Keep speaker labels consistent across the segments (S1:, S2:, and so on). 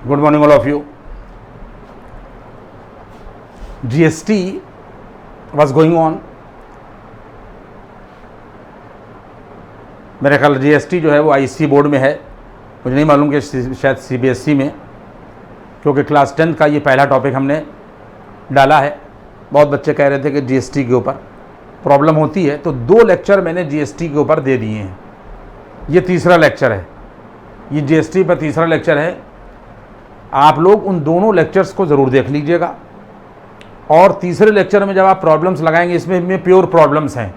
S1: Good morning all of you. GST was going on. मेरे ख्याल GST जो है वो IC बोर्ड में है, मुझे नहीं मालूम कि शायद CBSE में, क्योंकि क्लास 10 का ये पहला टॉपिक हमने डाला है। बहुत बच्चे कह रहे थे कि GST के ऊपर प्रॉब्लम होती है, तो 2 लेक्चर मैंने GST के ऊपर दे दिए हैं। ये तीसरा लेक्चर है, ये GST पर तीसरा लेक्चर है। आप लोग उन दोनों लेक्चर्स को ज़रूर देख लीजिएगा। और तीसरे लेक्चर में जब आप प्रॉब्लम्स लगाएंगे, इसमें प्योर प्रॉब्लम्स हैं।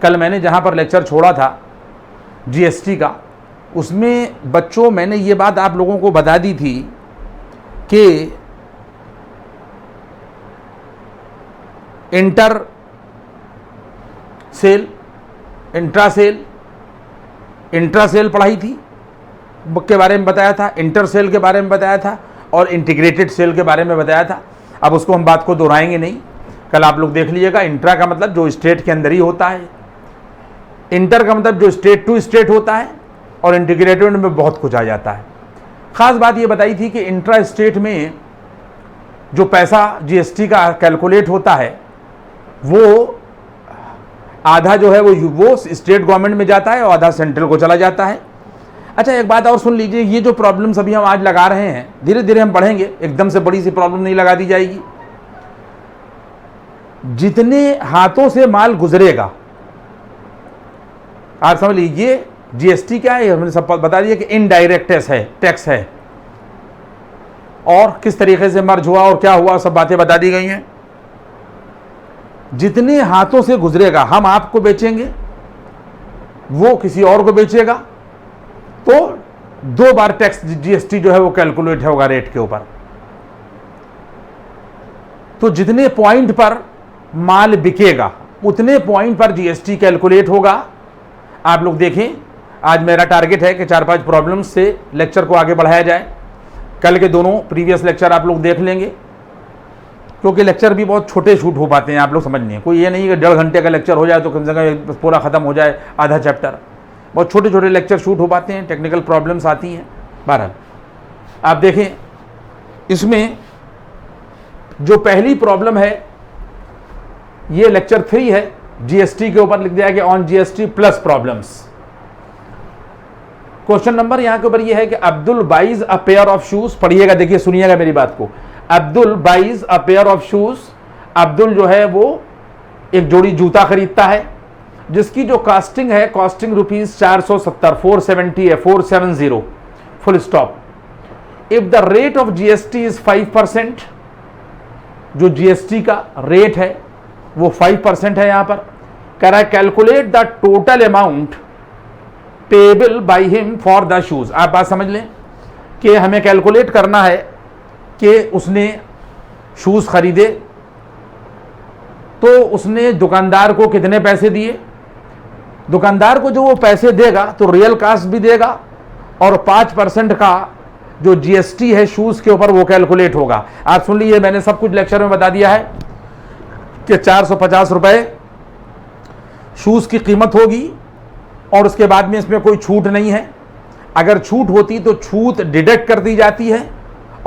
S1: कल मैंने जहाँ पर लेक्चर छोड़ा था GST का, उसमें बच्चों मैंने ये बात आप लोगों को बता दी थी कि इंटर सेल, इंट्रासेल पढ़ाई थी के बारे में बताया था, इंटर सेल के बारे में बताया था और इंटीग्रेटेड सेल के बारे में बताया था। अब उसको हम बात को दोहराएंगे नहीं, कल आप लोग देख लीजिएगा। इंट्रा का मतलब जो स्टेट के अंदर ही होता है, इंटर का मतलब जो स्टेट टू स्टेट होता है, और इंटीग्रेटेड में बहुत कुछ आ जाता है। ख़ास बात ये बताई थी कि इंट्रा स्टेट में जो पैसा GST का कैलकुलेट होता है, वो आधा जो है वो स्टेट गवर्नमेंट में जाता है और आधा सेंट्रल को चला जाता है। अच्छा, एक बात और सुन लीजिए, ये जो प्रॉब्लम्स अभी हम आज लगा रहे हैं, धीरे धीरे हम पढ़ेंगे, एकदम से बड़ी सी प्रॉब्लम नहीं लगा दी जाएगी। जितने हाथों से माल गुजरेगा, आप समझ लीजिए GST क्या है, हमने सब बता दिया कि इनडायरेक्ट टैक्स है, और किस तरीके से मर्ज हुआ और क्या हुआ, सब बातें बता दी गई हैं। जितने हाथों से गुजरेगा, हम आपको बेचेंगे, वो किसी और को बेचेगा, तो 2 बार टैक्स GST जो है वो कैलकुलेट होगा रेट के ऊपर। तो जितने पॉइंट पर माल बिकेगा उतने पॉइंट पर GST कैलकुलेट होगा। आप लोग देखें, आज मेरा टारगेट है कि 4-5 प्रॉब्लम्स से लेक्चर को आगे बढ़ाया जाए। कल के दोनों प्रीवियस लेक्चर आप लोग देख लेंगे, क्योंकि लेक्चर भी बहुत छोटे शूट हो पाते हैं। आप लोग समझ नहीं, कोई ये नहीं कि 1.5 घंटे का लेक्चर हो जाए तो कम से कम पूरा ख़त्म हो जाए आधा चैप्टर। बहुत छोटे छोटे लेक्चर शूट हो पाते हैं, टेक्निकल प्रॉब्लम्स आती हैं। बहरहाल आप देखें, इसमें जो पहली प्रॉब्लम है, ये लेक्चर 3 है, GST के ऊपर लिख दिया कि on GST plus problems. Question number यहां के ऊपर ये है कि Abdul buys a pair of shoes. पढ़िएगा, देखिए, सुनिएगा मेरी बात को। Abdul buys a pair of shoes. Abdul जो है वो एक जोड़ी जूता खरीदता है, जिसकी जो कॉस्टिंग है, कॉस्टिंग ₹470, 470 है, 470 full stop. If the rate of GST is 5%, जो GST का रेट है वो 5% है। यहां पर कह रहा है calculate the total amount payable by him for the shoes. आप बात समझ लें कि हमें कैलकुलेट करना है कि उसने शूज खरीदे तो उसने दुकानदार को कितने पैसे दिए। दुकानदार को जो वो पैसे देगा तो रियल कास्ट भी देगा, और 5% का जो GST है शूज के ऊपर वो कैलकुलेट होगा। आप सुन लीजिए, मैंने सब कुछ लेक्चर में बता दिया है कि 450 रुपए शूज की कीमत होगी, और उसके बाद में इसमें कोई छूट नहीं है। अगर छूट होती तो छूट डिडक्ट कर दी जाती है,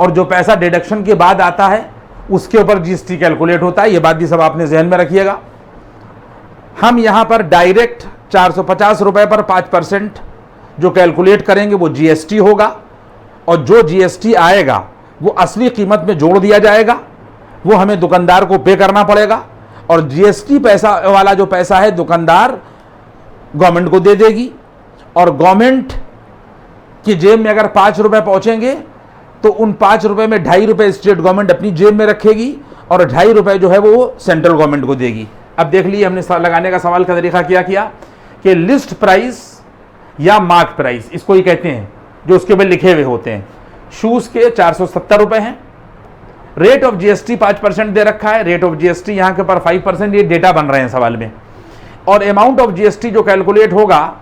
S1: और जो पैसा डिडक्शन के बाद आता है उसके ऊपर GST कैलकुलेट होता है। ये बात भी सब आपने जहन में रखिएगा। हम यहां पर डायरेक्ट 450 रुपए पर 5% जो कैलकुलेट करेंगे वो GST होगा, और जो GST आएगा वो असली कीमत में जोड़ दिया जाएगा, वो हमें दुकानदार को पे करना पड़ेगा। और GST पैसा वाला जो पैसा है दुकानदार गवर्नमेंट को दे देगी, और गवर्नमेंट की जेब में अगर 5 रुपए पहुंचेंगे तो उन 5 रुपए में 2.5 रुपए स्टेट गवर्नमेंट अपनी जेब में रखेगी, और 2.5 रुपए जो है वो सेंट्रल गवर्नमेंट को देगी। अब देख लीजिए, हमने लगाने का सवाल का तरीका क्या किया कि लिस्ट प्राइस या मार्क प्राइस, इसको ही कहते हैं, जो उसके ऊपर लिखे हुए होते हैं। शूज के 470 रुपए हैं, रेट ऑफ GST 5% दे रखा है, रेट ऑफ GST यहाँ के ऊपर 5%, ये डेटा बन रहे हैं सवाल में। और अमाउंट ऑफ GST जो कैलकुलेट होगा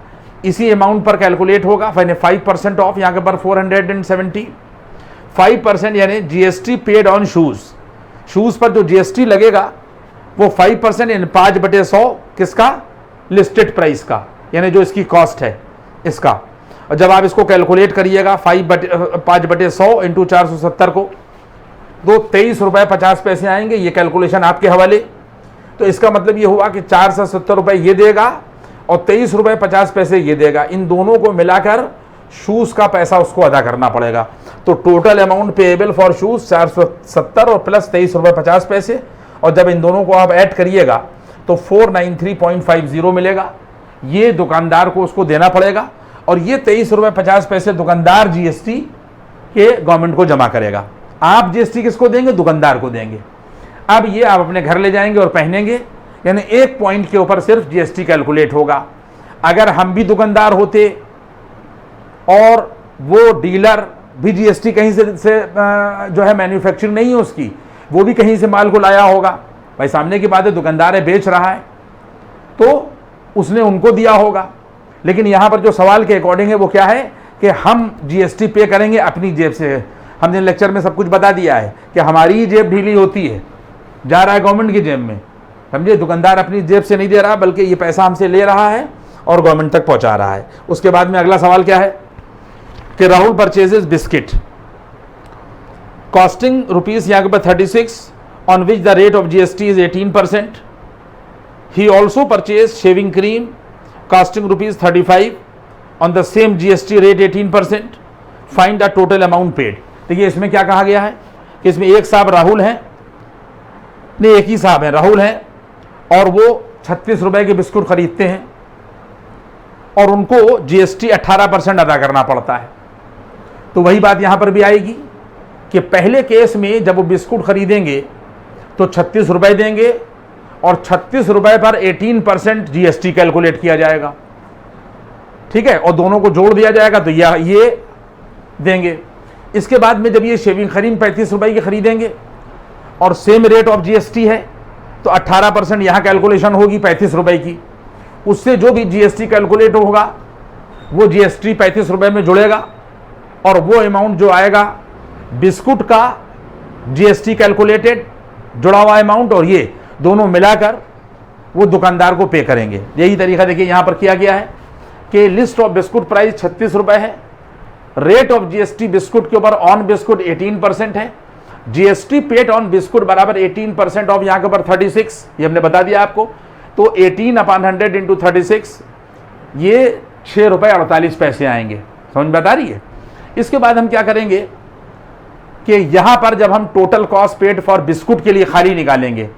S1: इसी अमाउंट पर कैलकुलेट होगा। 5% ऑफ, यहाँ के ऊपर 470, 5% यानी GST paid on shoes. Shoes पर जो GST लगेगा वो 5% यानी 5/100 किसका, लिस्टेड प्राइस का, यानी जो इसकी कॉस्ट है इसका। और जब आप इसको कैलकुलेट करिएगा 5/100 इंटू 470 को, तो 23 रुपये 50 पैसे आएंगे। ये कैलकुलेशन आपके हवाले। तो इसका मतलब ये हुआ कि 470 रुपये ये देगा और 23 रुपये 50 पैसे ये देगा। इन दोनों को मिलाकर शूज़ का पैसा उसको अदा करना पड़ेगा। तो total amount payable for shoes 470 और प्लस 23 रुपये 50 पैसे, और जब इन दोनों को आप ऐड करिएगा तो 493.50 मिलेगा। ये दुकानदार को उसको देना पड़ेगा और ये 23 रुपये 50 पैसे दुकानदार जीएसटी के गवर्नमेंट को जमा करेगा। आप जीएसटी किसको देंगे? दुकानदार को देंगे। अब ये आप अपने घर ले जाएंगे और पहनेंगे, यानी एक पॉइंट के ऊपर सिर्फ जीएसटी कैलकुलेट होगा। अगर हम भी दुकानदार होते और वो डीलर भी जीएसटी कहीं से जो है मैन्युफैक्चरिंग नहीं है उसकी, वो भी कहीं से माल को लाया होगा, भाई सामने की बात है, दुकानदार है, बेच रहा है, तो उसने उनको दिया होगा। लेकिन यहाँ पर जो सवाल के अकॉर्डिंग है वो क्या है कि हम जीएसटी पे करेंगे अपनी जेब से। हमने लेक्चर में सब कुछ बता दिया है कि हमारी जेब ढीली होती है, जा रहा है गवर्नमेंट की जेब में, समझे। दुकानदार अपनी जेब से नहीं दे रहा, बल्कि ये पैसा हमसे ले रहा है और गवर्नमेंट तक पहुंचा रहा है। उसके बाद में अगला सवाल क्या है कि Rahul purchases biscuit costing rupees यहाँ के पास 36 on which the rate of GST is 18%. He also purchased shaving cream costing rupees 35 on the same GST rate 18%. Find the total amount paid. देखिए इसमें क्या कहा गया है कि इसमें एक साहब राहुल हैं, नहीं एक ही साहब हैं, राहुल हैं, और वो 36 रुपए के बिस्कुट खरीदते हैं और उनको जीएसटी 18% अदा करना पड़ता है। तो वही बात यहां पर भी आएगी कि पहले केस में जब वो बिस्कुट खरीदेंगे तो 36 रुपए देंगे और 36 रुपए पर 18% जीएसटी कैलकुलेट किया जाएगा, ठीक है, और दोनों को जोड़ दिया जाएगा तो ये देंगे। इसके बाद में जब ये शेविंग क्रीम 35 रुपए की खरीदेंगे और सेम रेट ऑफ जीएसटी है तो 18% यहां कैलकुलेशन होगी 35 रुपए की, उससे जो भी जीएसटी कैलकुलेट होगा वो जीएसटी 35 रुपए में जुड़ेगा और वो अमाउंट जो आएगा बिस्कुट का जीएसटी कैलकुलेटेड जुड़ा हुआ अमाउंट और ये दोनों मिलाकर वो दुकानदार को पे करेंगे। यही तरीका देखिए यहां पर किया गया है कि लिस्ट ऑफ बिस्कुट प्राइस 36 रुपए है, रेट ऑफ जीएसटी बिस्कुट के ऊपर ऑन बिस्कुट 18% है, जीएसटी पेड ऑन बिस्कुट बराबर 18% ऑफ यहां के ऊपर 36, ये हमने बता दिया आपको। तो 18/100 इंटू 36 ये 6 रुपए 48 पैसे आएंगे, समझ में बता रही है। इसके बाद हम क्या करेंगे कि यहां पर जब हम total cost paid for biscuit के लिए खाली निकालेंगे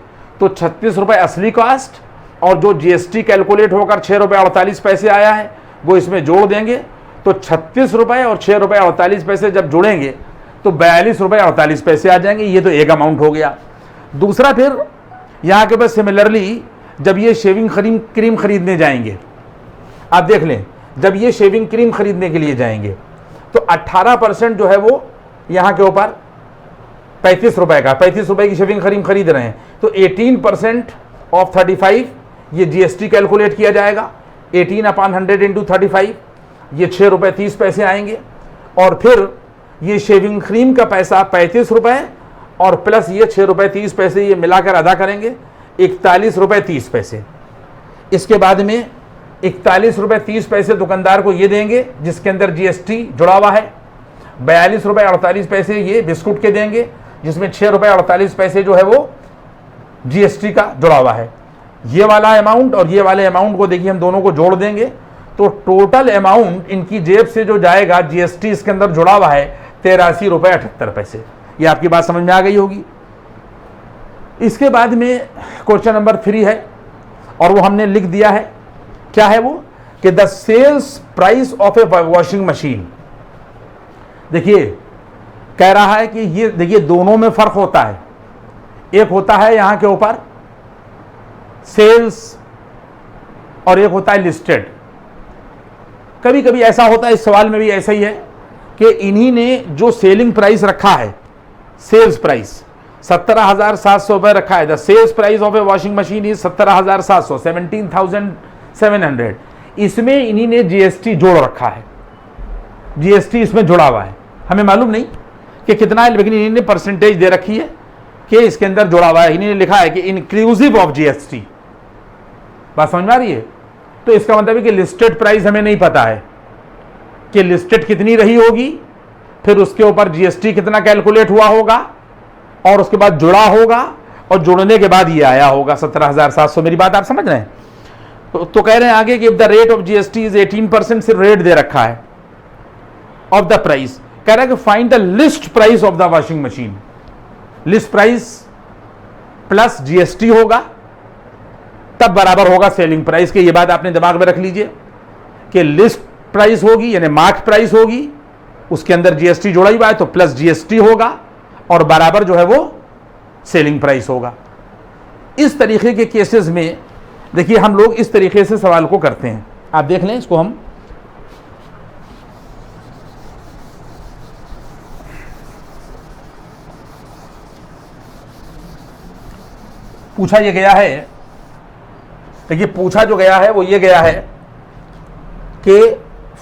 S1: तो 36 रुपए असली कॉस्ट और जो जीएसटी कैलकुलेट होकर 6 रुपए 48 पैसे आया है वो इसमें जोड़ देंगे। तो 36 रुपए और 6 रुपए 48 पैसे जब जुड़ेंगे तो 42 रुपए 48 पैसे आ जाएंगे। ये तो एक अमाउंट हो गया। दूसरा फिर यहाँ के पास सिमिलरली जब ये शेविंग क्रीम खरीदने जाएंगे, आप देख लें, जब ये शेविंग क्रीम खरीदने के लिए जाएंगे तो 18% जो है वो यहाँ के ऊपर 35 रुपए का, 35 रुपए की शेविंग क्रीम खरीद रहे हैं तो 18% ऑफ 35 ये जीएसटी कैलकुलेट किया जाएगा। 18/100 इंटू 35 ये 6 रुपए 30 पैसे आएंगे और फिर ये शेविंग क्रीम का पैसा 35 रुपए और प्लस ये 6 रुपए 30 पैसे ये मिलाकर अदा करेंगे 41 रुपए 30 पैसे। इसके बाद में 41 रुपए 30 पैसे दुकानदार को ये देंगे जिसके अंदर जीएसटी जुड़ा हुआ है। 42 रुपए 48 पैसे ये बिस्कुट के देंगे जिसमें 6 रुपए 48 पैसे जो है वो जीएसटी का जुड़ा हुआ है। ये वाला अमाउंट और ये वाले अमाउंट को देखिए हम दोनों को जोड़ देंगे तो टोटल अमाउंट इनकी जेब से जो जाएगा जीएसटी इसके अंदर जुड़ा हुआ है 83 रुपए 78 पैसे। ये आपकी बात समझ में आ गई होगी। इसके बाद में क्वेश्चन नंबर 3 है और वो हमने लिख दिया है, क्या है वो कि the sales price of a washing machine. देखिए कह रहा है कि ये देखिए दोनों में फर्क होता है। एक होता है यहां के ऊपर सेल्स और एक होता है लिस्टेड। कभी कभी ऐसा होता है, इस सवाल में भी ऐसा ही है कि इन्हीं ने जो सेलिंग प्राइस रखा है, सेल्स प्राइस 17,700 रुपए रखा है। The sales price of a washing machine is 17,700, 17,700। इसमें इन्हीं ने जीएसटी जोड़ रखा है, जीएसटी इसमें जुड़ा हुआ है। हमें मालूम नहीं कि कितना है, लेकिन इन्हीं ने परसेंटेज दे रखी है कि इसके अंदर जुड़ा हुआ है। इन्हीं ने लिखा है कि इंक्लूसिव ऑफ जीएसटी। बात समझ में आ रही है। तो इसका मतलब है कि लिस्टेड प्राइस हमें नहीं पता है, कि लिस्टेड कितनी रही होगी, फिर उसके ऊपर जीएसटी कितना कैलकुलेट हुआ होगा, और उसके बाद जुड़ा होगा, और जुड़ने के बाद ये आया होगा 17,700। मेरी बात आप समझ रहे हैं? तो कह रहे हैं आगे कि if the rate of GST is 18%, सिर्फ रेट दे रखा है ऑफ द प्राइस। कह रहा है कि find the list price of the washing machine. List price plus GST होगा, तब बराबर होगा सेलिंग प्राइस के। ये बात आपने दिमाग में रख लीजिए कि लिस्ट प्राइस होगी यानी मार्केट प्राइस होगी, उसके अंदर जीएसटी जोड़ा हुआ है तो प्लस जीएसटी होगा, और बराबर जो है वो सेलिंग प्राइस होगा। इस तरीके के केसेस में देखिए हम लोग इस तरीके से सवाल को करते हैं। आप देख लें इसको, हम पूछा ये गया है, देखिए पूछा जो गया है वो ये गया है कि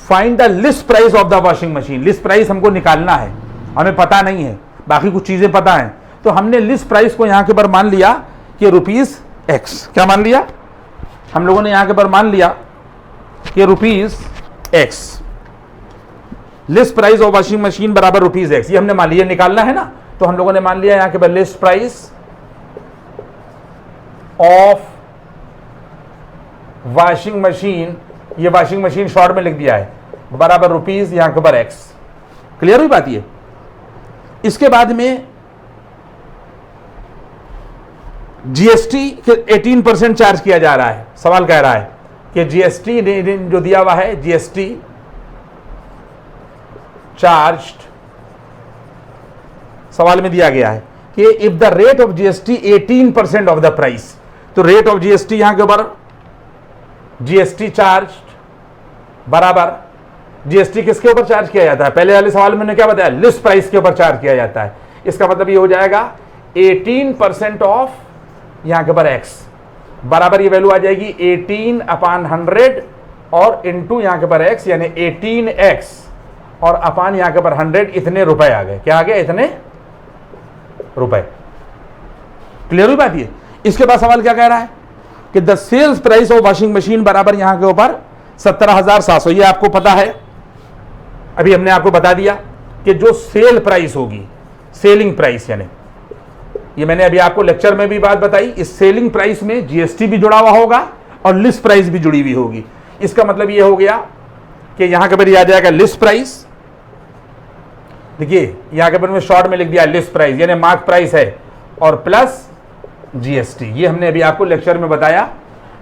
S1: find the list price of the washing machine. List price हमको निकालना है, हमें पता नहीं है, बाकी कुछ चीजें पता है। तो हमने लिस्ट प्राइस को यहां के पर मान लिया कि रुपीज एक्स। क्या मान लिया हम लोगों ने? यहां के पर मान लिया कि rupees x, list price of washing machine बराबर रुपीज एक्स, ये हमने मान लिया। निकालना है ना, तो हम लोगों ने मान लिया यहां के पर list price of washing machine, ये वॉशिंग मशीन शॉर्ट में लिख दिया है, बराबर रुपीज यहां के पर एक्स। क्लियर हुई बात? ये इसके बाद में जीएसटी 18% चार्ज किया जा रहा है। सवाल कह रहा है कि जीएसटी जो दिया हुआ है, जीएसटी चार्ज्ड, सवाल में दिया गया है कि if the rate of GST 18% of the price, तो रेट ऑफ जीएसटी यहां के ऊपर जीएसटी चार्ज बराबर, जीएसटी किसके ऊपर चार्ज किया जाता है? पहले वाले सवाल में मैंने क्या बताया? लिस्ट प्राइस के ऊपर चार्ज किया जाता है। इसका मतलब ये हो जाएगा 18% ऑफ यहां के ऊपर एक्स, बराबर ये वैल्यू आ जाएगी 18/100 और इंटू यहां के ऊपर एक्स, यानी 18x और अपान यहां के ऊपर 100, इतने रुपए आ गए। क्या आ गया? इतने रुपए। क्लियर हुई बात? ये इसके बाद सवाल क्या कह रहा है कि the sales price of washing machine बराबर यहां के ऊपर 17,700। ये आपको पता है, अभी हमने आपको बता दिया कि जो सेल प्राइस होगी, सेलिंग प्राइस, यानी ये मैंने अभी आपको लेक्चर में भी बात बताई, इस सेलिंग प्राइस में जीएसटी भी जुड़ा हुआ होगा और लिस्ट प्राइस भी जुड़ी हुई होगी। इसका मतलब ये हो गया कि यहां के ऊपर आ जाएगा लिस्ट प्राइस। देखिए यहां के ऊपर में शॉर्ट में लिख दिया लिस्ट प्राइस, यानी मार्क प्राइस है, और प्लस जीएसटी। ये हमने अभी आपको लेक्चर में बताया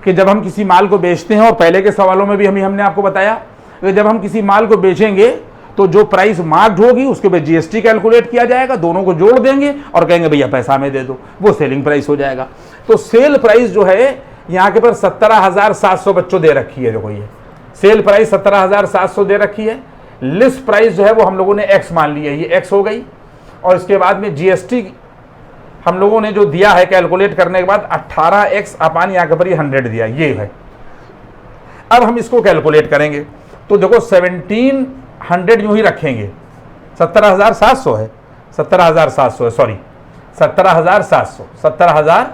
S1: कि जब हम किसी माल को बेचते हैं, और पहले के सवालों में भी हमने आपको बताया कि जब हम किसी माल को बेचेंगे तो जो प्राइस मार्क्ड होगी उसके ऊपर जीएसटी कैलकुलेट किया जाएगा, दोनों को जोड़ देंगे और कहेंगे भैया पैसा हमें दे दो, वो सेलिंग प्राइस हो जाएगा। तो सेल प्राइस जो है यहां के पर 17,700 बच्चों दे रखी है। देखो ये सेल प्राइस 17,700 दे रखी है। लिस्ट प्राइस जो है वो हम लोगों ने एक्स मान ली है, ये एक्स हो गई, और इसके बाद में जीएसटी हम लोगों ने जो दिया है कैलकुलेट करने के बाद 18x अपान यहां के पर 100 दिया, ये है। अब हम इसको कैलकुलेट करेंगे तो देखो 1700 यूं ही रखेंगे, 17,700 है, 17,700 है, सॉरी 17,700, 17,000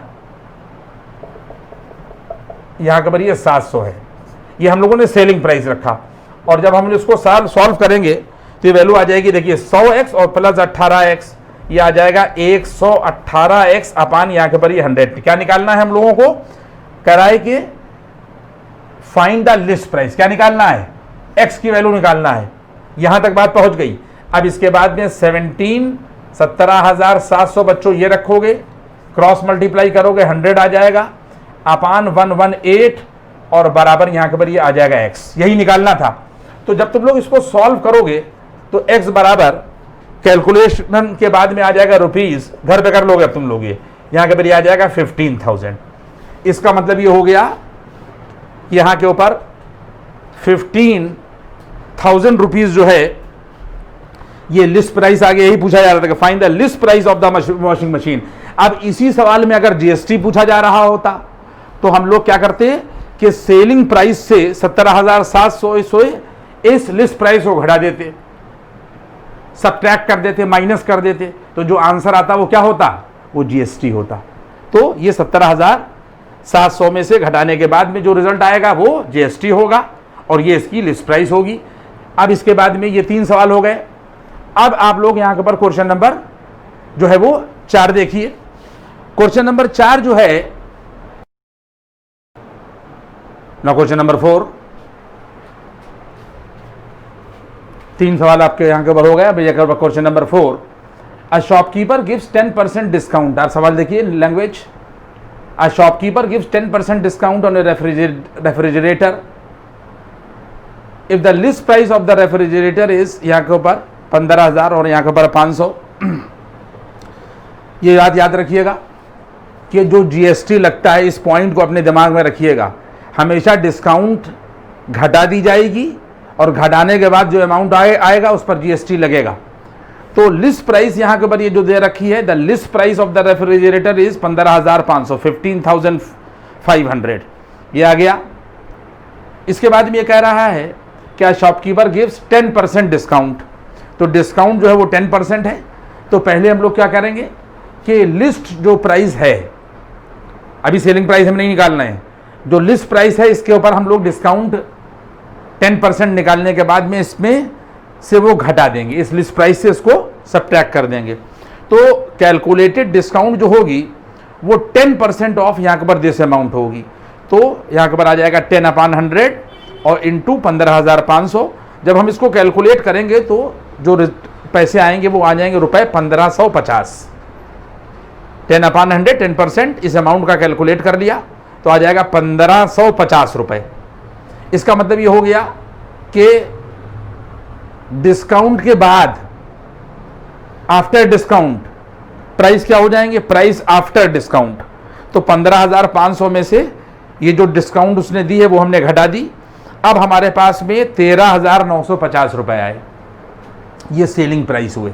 S1: यहां के पर ये 700 है, ये हम लोगों ने सेलिंग प्राइस रखा। और जब हम इसको सॉल्व करेंगे तो ये वैल्यू आ जाएगी, देखिए 100x और प्लस 18x, ये आ जाएगा 118x अपान यहां के पर ये 100। क्या निकालना है हम लोगों को? कह रहा है कि फाइंड द लिस्ट प्राइस। क्या निकालना है? x की वैल्यू निकालना है। यहां तक बात पहुंच गई। अब इसके बाद में 17,700 बच्चों ये रखोगे, क्रॉस मल्टीप्लाई करोगे 100 आ जाएगा, अपान 118 और बराबर यहां के पर ये आ जाएगा x। यही निकालना था। तो जब तुम लोग इसको सॉल्व करोगे तो x बराबर कैलकुलेशन के बाद में आ जाएगा रुपीज, घर पे कर लोगे अब तुम लोग, ये यहां के पर आ जाएगा 15,000। इसका मतलब ये हो गया कि यहां के ऊपर 15,000 रुपीज जो है ये लिस्ट प्राइस आ गया। यही पूछा जा रहा था कि find the list price of the washing machine. अब इसी सवाल में अगर जीएसटी पूछा जा रहा होता तो हम लोग क्या करते कि सेलिंग प्राइस से 17,700 इस लिस्ट प्राइस को घटा देते, सब्ट्रैक्ट कर देते, माइनस कर देते, तो जो आंसर आता वो क्या होता? वो जीएसटी होता। तो ये 17,700 में से घटाने के बाद में जो रिजल्ट आएगा वो जीएसटी होगा और ये इसकी लिस्ट प्राइस होगी। अब इसके बाद में ये 3 सवाल हो गए। अब आप लोग यहां के ऊपर क्वेश्चन नंबर जो है वो 4 देखिए। क्वेश्चन नंबर 4 जो है ना, क्वेश्चन नंबर 4, 3 सवाल आपके यहां के ऊपर हो गया। भैया question number 4, a shopkeeper gives 10% discount. आप सवाल देखिए, language, a shopkeeper gives 10% discount on A refrigerator if the list price of the refrigerator is, यहाँ के ऊपर 15,000 और यहाँ के ऊपर 500। ये याद रखिएगा कि जो जीएसटी लगता है, इस पॉइंट को अपने दिमाग में रखिएगा, हमेशा डिस्काउंट घटा दी जाएगी और घटाने के बाद जो अमाउंट आएगा उस पर जीएसटी लगेगा। तो लिस्ट प्राइस यहाँ के ऊपर ये जो दे रखी है, the list price of the refrigerator is 15,500, 15,500, ये आ गया। इसके बाद में ये कह रहा है क्या शॉपकीपर गिव्स 10% डिस्काउंट। तो डिस्काउंट जो है वो 10% है। तो पहले हम लोग क्या करेंगे कि लिस्ट जो प्राइस है, अभी सेलिंग प्राइस हम नहीं निकालना है, जो लिस्ट प्राइस है इसके ऊपर हम लोग डिस्काउंट 10% निकालने के बाद में इसमें से वो घटा देंगे, इस लिस्ट प्राइस से इसको सब्ट्रैक्ट कर देंगे। तो कैलकुलेटेड डिस्काउंट जो होगी वो 10% ऑफ यहाँ के ऊपर दिस अमाउंट होगी। तो यहाँ के ऊपर आ जाएगा 10/100 और इंटू 15,500। जब हम इसको कैलकुलेट करेंगे तो जो पैसे आएंगे वो आ जाएंगे रुपए 1550। 10/100, 10% इस अमाउंट का कैलकुलेट कर लिया तो आ जाएगा 1550 रुपए। इसका मतलब ये हो गया कि डिस्काउंट के बाद, आफ्टर डिस्काउंट, प्राइस क्या हो जाएंगे, प्राइस आफ्टर डिस्काउंट। तो 15,500 में से ये जो डिस्काउंट उसने दी है वो हमने घटा दी। अब हमारे पास में 13,950 रुपए आए, ये सेलिंग प्राइस हुए,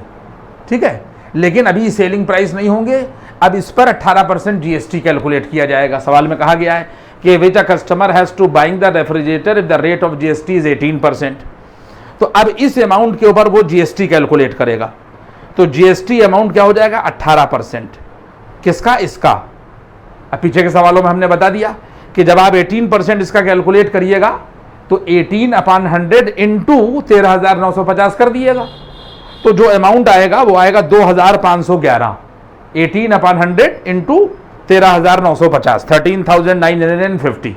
S1: ठीक है। लेकिन अभी सेलिंग प्राइस नहीं होंगे, अब इस पर 18% जीएसटी कैलकुलेट किया जाएगा। सवाल में कहा गया है कि which a customer has to buying the refrigerator if the rate of GST is 18%। तो अब इस अमाउंट के ऊपर वो जीएसटी कैलकुलेट करेगा। तो जीएसटी अमाउंट क्या हो जाएगा, 18%। किसका, इसका। अब पीछे के सवालों में हमने बता दिया कि जब आप 18% इसका कैलकुलेट करिएगा तो 18/100 इंटू 13,950 कर दिएगा। तो जो अमाउंट आएगा वो आएगा 2,511। 18/100 इंटू 13,950, 13,950।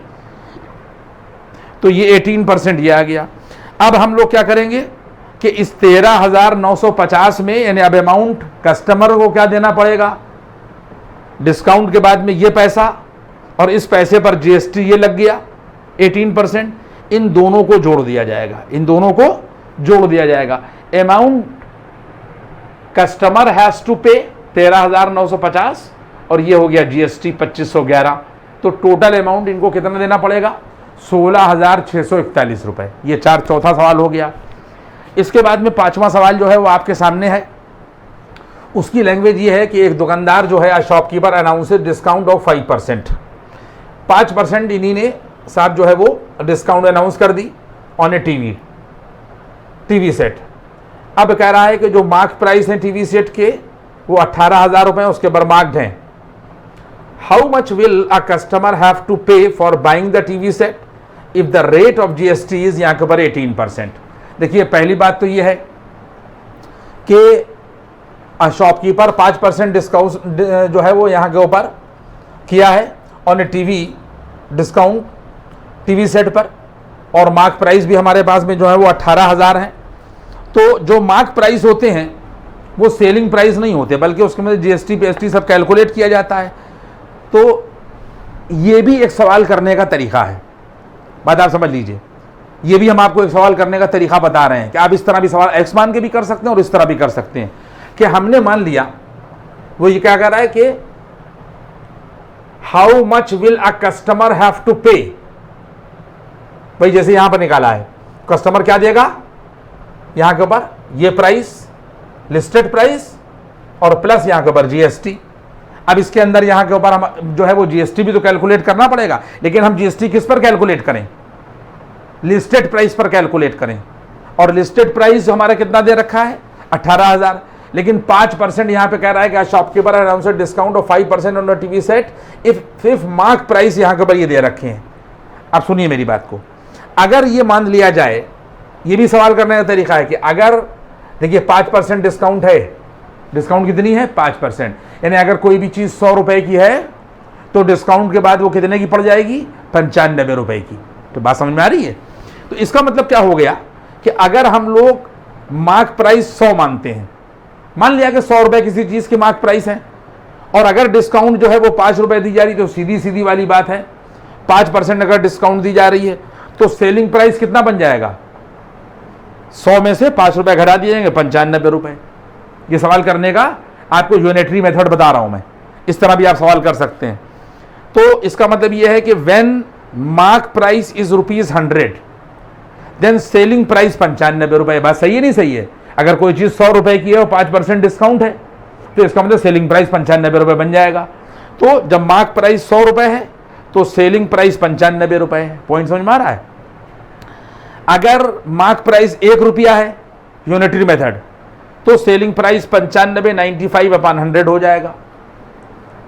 S1: तो ये 18% ये आ गया। अब हम लोग क्या करेंगे कि इस 13,950 में, यानी अब अमाउंट कस्टमर को क्या देना पड़ेगा, डिस्काउंट के बाद में ये पैसा और इस पैसे पर जीएसटी ये लग गया 18%, इन दोनों को जोड़ दिया जाएगा, इन दोनों को जोड़ दिया जाएगा। अमाउंट कस्टमर हैज टू पे 13,950 और ये हो गया जीएसटी 2,511। तो टोटल अमाउंट इनको कितना देना पड़ेगा, 16,641 रुपए। ये चौथा सवाल हो गया। इसके बाद में 5वां सवाल जो है वो आपके सामने है। उसकी लैंग्वेज ये है कि एक दुकानदार जो है, शॉपकीपर अनाउंसेस डिस्काउंट ऑफ 5%। 5% इन्हीं ने साहब जो है वो डिस्काउंट अनाउंस कर दी ऑन ए टीवी सेट। अब कह रहा है कि जो मार्क प्राइस है टीवी सेट के वो 18,000 रुपए उसके ऊपर मार्क्ड हैं। How much will a customer have to pay for buying the TV set if the rate of GST is यहाँ के ऊपर 18%। देखिए पहली बात तो ये है कि शॉपकीपर 5% डिस्काउंट जो है वो यहाँ के ऊपर किया है on a TV discount TV set पर, और मार्क प्राइस भी हमारे पास में जो है वो 18,000 है। तो जो मार्क प्राइस होते हैं वो सेलिंग प्राइस नहीं होते, बल्कि उसके में जीएसटी पीएसटी सब कैलकुलेट किया जाता है। तो ये भी एक सवाल करने का तरीका है, बात आप समझ लीजिए। ये भी हम आपको एक सवाल करने का तरीका बता रहे हैं कि आप इस तरह भी सवाल एक्स मान के भी कर सकते हैं और इस तरह भी कर सकते हैं। कि हमने मान लिया, वो ये क्या कह रहा है कि how much will a customer have to pay. भाई जैसे यहां पर निकाला है, कस्टमर क्या देगा, यहां के ऊपर ये प्राइस, लिस्टेड प्राइस और प्लस यहां के ऊपर जीएसटी। अब इसके अंदर यहां के ऊपर हम जो है वो जीएसटी भी तो कैलकुलेट करना पड़ेगा, लेकिन हम जीएसटी किस पर कैलकुलेट करें, लिस्टेड प्राइस पर कैलकुलेट करें। और लिस्टेड प्राइस हमारा कितना दे रखा है, 18,000। लेकिन 5% यहां पे कह रहा है कि shopkeeper announce discount of 5% on the TV set if mark price यहां के ऊपर ये दे रखे हैं। अब सुनिए मेरी बात को, अगर ये मान लिया जाए ये भी सवाल करने का तरीका है कि अगर देखिए 5% डिस्काउंट है, डिस्काउंट कितनी है 5%, यानी अगर कोई भी चीज 100 रुपए की है तो डिस्काउंट के बाद वो कितने की पड़ जाएगी 95 रुपए की। तो बात समझ में आ रही है। तो इसका मतलब क्या हो गया कि अगर हम लोग मार्क प्राइस 100 मानते हैं, मान लिया कि 100 रुपए किसी चीज की मार्क प्राइस है, और अगर डिस्काउंट जो है वो 5 रुपए दी जा रही, तो सीधी सीधी वाली बात है 5% अगर डिस्काउंट दी जा रही है तो सेलिंग प्राइस कितना बन जाएगा, 100 में से 5 रुपए घटा दिए जाएंगे 95 रुपए। ये सवाल करने का आपको यूनिटरी मेथड बता रहा हूं मैं, इस तरह भी आप सवाल कर सकते हैं। तो इसका मतलब यह है कि when mark price is ₹100 then selling price 95 रुपए। बात सही है नहीं सही है? अगर कोई चीज 100 रुपए की है और 5% डिस्काउंट है तो इसका मतलब सेलिंग प्राइस 95 रुपए बन जाएगा। तो जब मार्क प्राइस 100 रुपए है तो सेलिंग प्राइस 95 रुपए है। पॉइंट समझ में आ रहा है? अगर मार्क प्राइस 1 रुपया है यूनिटरी मेथड, तो सेलिंग प्राइस 95 हो जाएगा।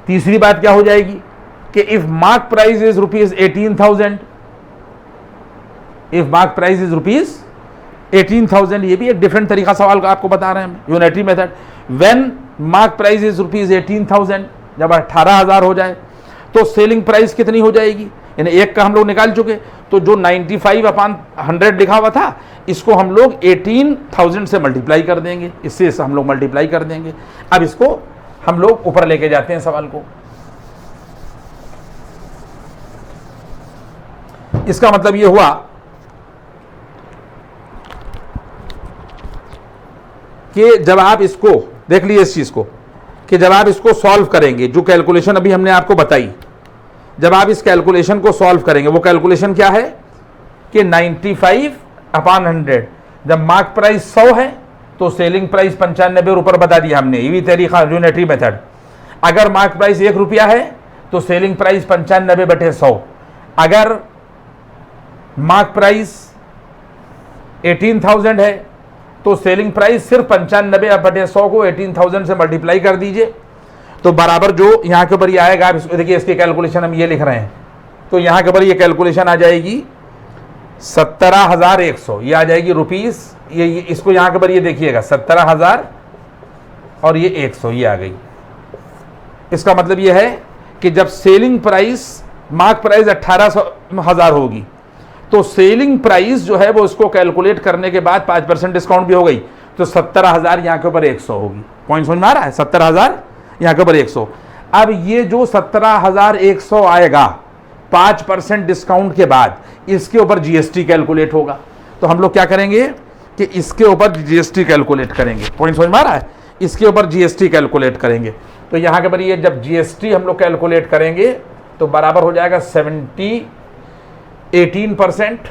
S1: तीसरी बात क्या हो जाएगी कि if mark price is ₹18,000, if mark price is ₹18,000, ये भी एक डिफरेंट तरीका सवाल का आपको बता रहे हैं unitary method. When mark price is ₹18,000, जब 18,000 हो जाए तो सेलिंग प्राइस कितनी हो जाएगी, यानी एक का हम लोग निकाल चुके, तो जो 95/100 लिखा हुआ था इसको हम लोग 18,000 से मल्टीप्लाई कर देंगे, इससे हम लोग मल्टीप्लाई कर देंगे। अब इसको हम लोग ऊपर लेके जाते हैं सवाल को। इसका मतलब यह हुआ कि जब आप इसको देख लीजिए इस चीज को, कि जब आप इसको सॉल्व करेंगे, जो कैलकुलेशन अभी हमने आपको बताई, जब आप इस कैलकुलेशन को सॉल्व करेंगे, वो कैलकुलेशन क्या है कि 95/100, जब मार्क प्राइस 100 है तो सेलिंग प्राइस 95 ऊपर बता दिया हमने, ये भी तरीका यूनिटरी मेथड। अगर मार्क प्राइस 1 रुपया है तो सेलिंग प्राइस 95/100। अगर मार्क प्राइस 18,000 है तो सेलिंग प्राइस सिर्फ 95/100 को 18,000 से मल्टीप्लाई कर दीजिए, तो बराबर जो यहां के ऊपर ये आएगा, आप देखिए इसकी कैलकुलेशन हम ये लिख रहे हैं, तो यहां के ऊपर ये कैलकुलेशन आ जाएगी 17,100, ये आ जाएगी रुपीस, ये इसको यहां के ऊपर ये देखिएगा 17,000 और ये 100, ये आ गई। इसका मतलब ये है कि जब सेलिंग प्राइस मार्क प्राइस 18,000 होगी तो सेलिंग प्राइस जो है वो उसको कैलकुलेट करने के बाद 5% डिस्काउंट भी हो गई, तो 17,000 यहां के ऊपर 100 होगी। पॉइंट समझ में आ रहा है? 17,000 यहां के ऊपर 100। अब ये जो 17,100 आएगा 5% डिस्काउंट के बाद, इसके ऊपर जीएसटी कैलकुलेट होगा। तो हम लोग क्या करेंगे कि इसके ऊपर जीएसटी कैलकुलेट करेंगे। पॉइंट समझ में आ रहा है? इसके ऊपर जीएसटी कैलकुलेट करेंगे, तो यहां के ऊपर ये जब जीएसटी हम लोग कैलकुलेट करेंगे तो बराबर हो जाएगा 18%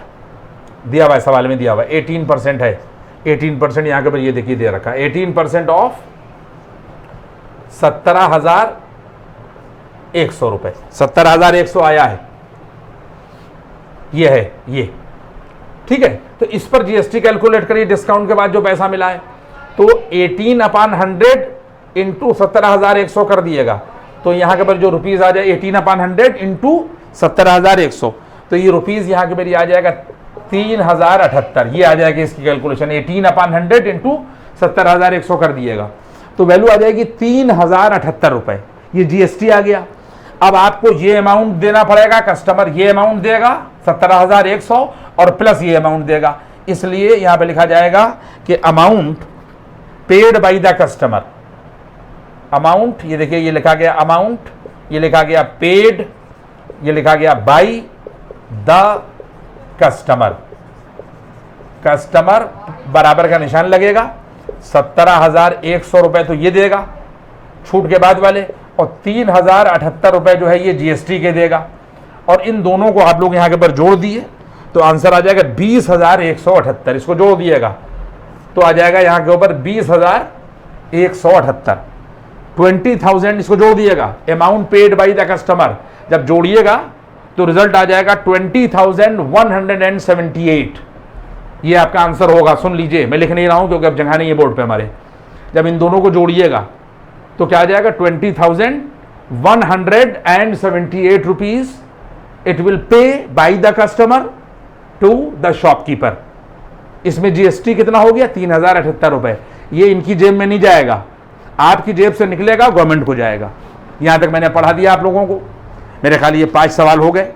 S1: दिया हुआ है, सवाल में दिया हुआ है 18% है, 18% यहां के ऊपर ये देखिए दे रखा है, 18% ऑफ 17,100 रुपए, 17,100 आया है, ये है ये, ठीक है। तो इस पर जीएसटी कैलकुलेट करिए, डिस्काउंट के बाद जो पैसा मिला है, तो 18/100 इंटू 17,100 कर दिएगा, तो यहां के ऊपर जो रुपीज आ जाए 18/100 इंटू 17,100, तो ये रुपीज यहां के ऊपर आ जाएगा 3,078, ये आ जाएगी इसकी कैलकुलेशन। 18/100 इंटू 17,100 कर दिएगा तो वैल्यू आ जाएगी 3,078 रुपए, ये जीएसटी आ गया। अब आपको ये अमाउंट देना पड़ेगा, कस्टमर ये अमाउंट देगा 17,100 और प्लस ये अमाउंट देगा, इसलिए यहां पे लिखा जाएगा कि amount paid by the customer. Amount ये देखिए, ये लिखा गया अमाउंट, ये लिखा गया पेड, ये लिखा गया बाय द कस्टमर। कस्टमर बराबर का निशान लगेगा, 17,100 रुपए तो ये देगा छूट के बाद वाले, और 3,078 रुपए जो है ये जीएसटी के देगा, और इन दोनों को आप लोग यहां के ऊपर जोड़ दिए तो आंसर आ जाएगा 20,178। इसको जोड़ दिएगा तो आ जाएगा यहां के ऊपर 20,178, 20,000 इसको जोड़ दिएगा, amount paid by the customer, जब जोड़िएगा तो रिजल्ट आ जाएगा 20,178। ये आपका आंसर होगा। सुन लीजिए, मैं लिख नहीं रहा हूं क्योंकि अब जगह नहीं है बोर्ड पे हमारे। जब इन दोनों को जोड़िएगा तो क्या आ जाएगा 20,178 rupees it will pay by the customer to the shopkeeper. इसमें जीएसटी कितना हो गया? 3078 रुपये। ये इनकी जेब में नहीं जाएगा, आपकी जेब से निकलेगा, गवर्नमेंट को जाएगा। यहां तक मैंने पढ़ा दिया आप लोगों को। मेरे ख्याल ये 5 सवाल हो गए,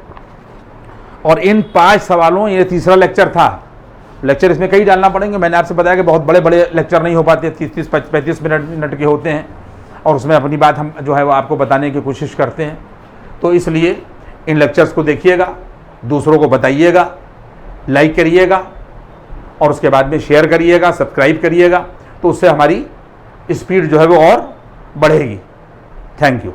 S1: और इन 5 सवालों, ये तीसरा लेक्चर था। लेक्चर इसमें कई डालना पड़ेंगे। मैंने आपसे बताया कि बहुत बड़े बड़े लेक्चर नहीं हो पाते, 30-35 मिनट के होते हैं, और उसमें अपनी बात हम जो है वो आपको बताने की कोशिश करते हैं। तो इसलिए इन लेक्चर्स को देखिएगा, दूसरों को बताइएगा, लाइक करिएगा, और उसके बाद में शेयर करिएगा, सब्सक्राइब करिएगा, तो उससे हमारी स्पीड जो है वो और बढ़ेगी। Thank you.